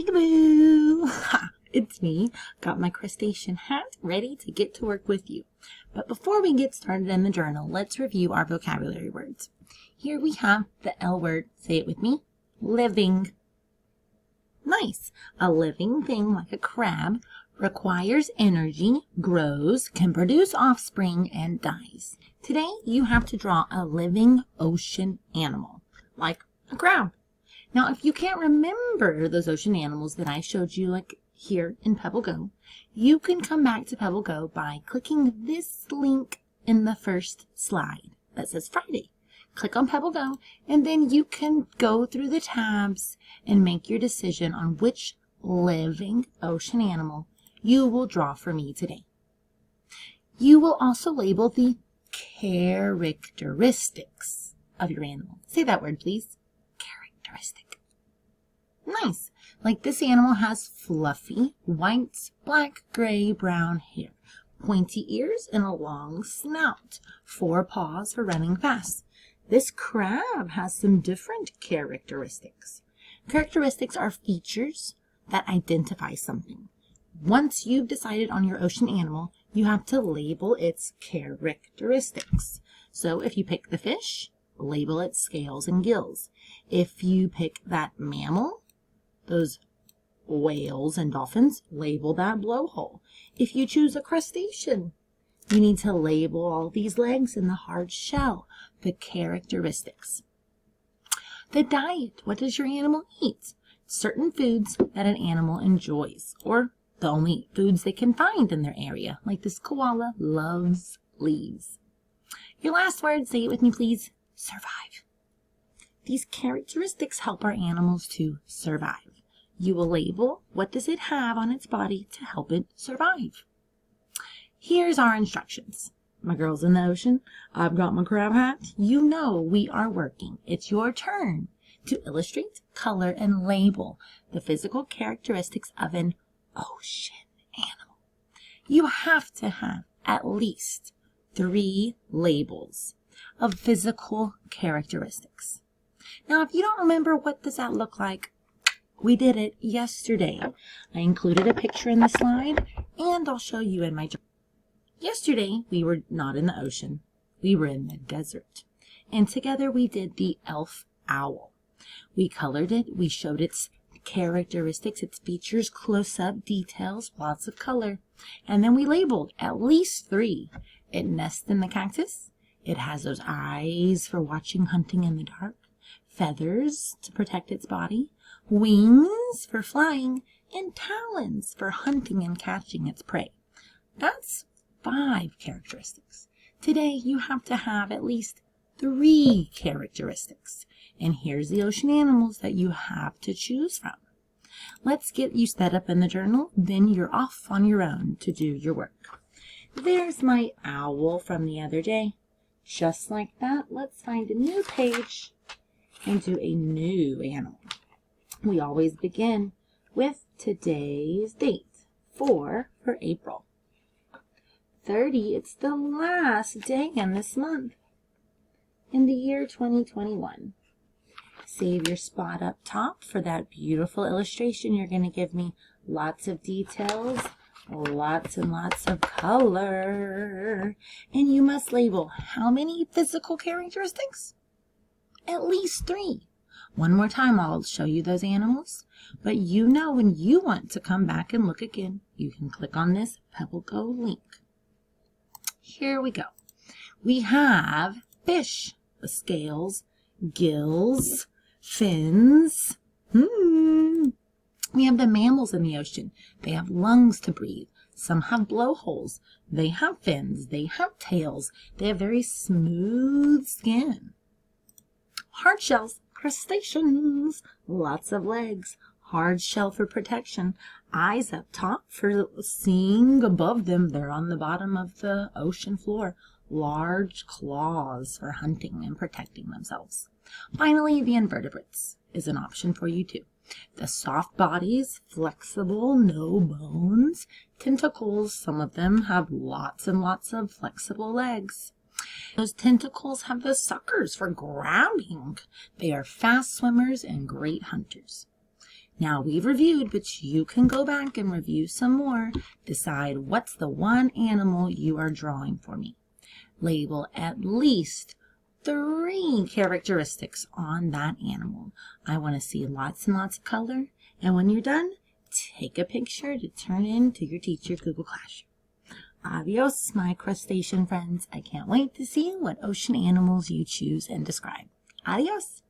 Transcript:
Peekaboo! Ha! It's me. Got my crustacean hat ready to get to work with you. But before we get started in the journal, let's review our vocabulary words. Here we have the L word. Say it with me. Living. Nice. A living thing like a crab requires energy, grows, can produce offspring, and dies. Today you have to draw a living ocean animal, like a crab. Now, if you can't remember those ocean animals that I showed you like here in Pebble Go, you can come back to Pebble Go by clicking this link in the first slide that says Friday. Click on Pebble Go, and then you can go through the tabs and make your decision on which living ocean animal you will draw for me today. You will also label the characteristics of your animal. Say that word, please. Characteristic. Nice. Like this animal has fluffy, white, black, gray, brown hair, pointy ears, and a long snout, 4 paws for running fast. This crab has some different characteristics. Characteristics are features that identify something. Once you've decided on your ocean animal, you have to label its characteristics. So if you pick the fish, label its scales and gills. If you pick that mammal, those whales and dolphins, label that blowhole. If you choose a crustacean, you need to label all these legs and the hard shell, the characteristics. The diet, what does your animal eat? Certain foods that an animal enjoys, or the only foods they can find in their area, like this koala loves leaves. Your last word, say it with me please, survive. These characteristics help our animals to survive. You will label what does it have on its body to help it survive. Here's our instructions. My girl's in the ocean. I've got my crab hat. You know we are working. It's your turn to illustrate, color, and label the physical characteristics of an ocean animal. You have to have at least 3 labels of physical characteristics. Now, if you don't remember what does that look like, we did it yesterday. I included a picture in the slide, and I'll show you in my journal. Yesterday, we were not in the ocean. We were in the desert. And together we did the elf owl. We colored it. We showed its characteristics, its features, close-up details, lots of color. And then we labeled at least 3. It nests in the cactus. It has those eyes for watching hunting in the dark. Feathers to protect its body. Wings for flying. And talons for hunting and catching its prey. That's 5 characteristics. Today you have to have at least 3 characteristics. And here's the ocean animals that you have to choose from. Let's get you set up in the journal, then you're off on your own to do your work. There's my owl from the other day. Just like that, let's find a new page and do a new animal. We always begin with today's date, 4 for April. 30, it's the last day in this month in the year 2021. Save your spot up top for that beautiful illustration. You're going to give me lots of details, lots and lots of color. And you must label how many physical characteristics? At least 3. One more time, I'll show you those animals. But you know when you want to come back and look again, you can click on this Pebble Go link. Here we go. We have fish, the scales, gills, fins. We have the mammals in the ocean. They have lungs to breathe. Some have blowholes. They have fins. They have tails. They have very smooth skin. Hard shells, crustaceans, lots of legs. Hard shell for protection. Eyes up top for seeing above them. They're on the bottom of the ocean floor. Large claws for hunting and protecting themselves. Finally, the invertebrates is an option for you too. The soft bodies, flexible, no bones, tentacles. Some of them have lots and lots of flexible legs. Those tentacles have the suckers for grabbing. They are fast swimmers and great hunters. Now we've reviewed, but you can go back and review some more. Decide what's the one animal you are drawing for me. Label at least 3 characteristics on that animal. I want to see lots and lots of color. And when you're done, take a picture to turn in to your teacher Google Classroom. Adios, my crustacean friends. I can't wait to see what ocean animals you choose and describe. Adios.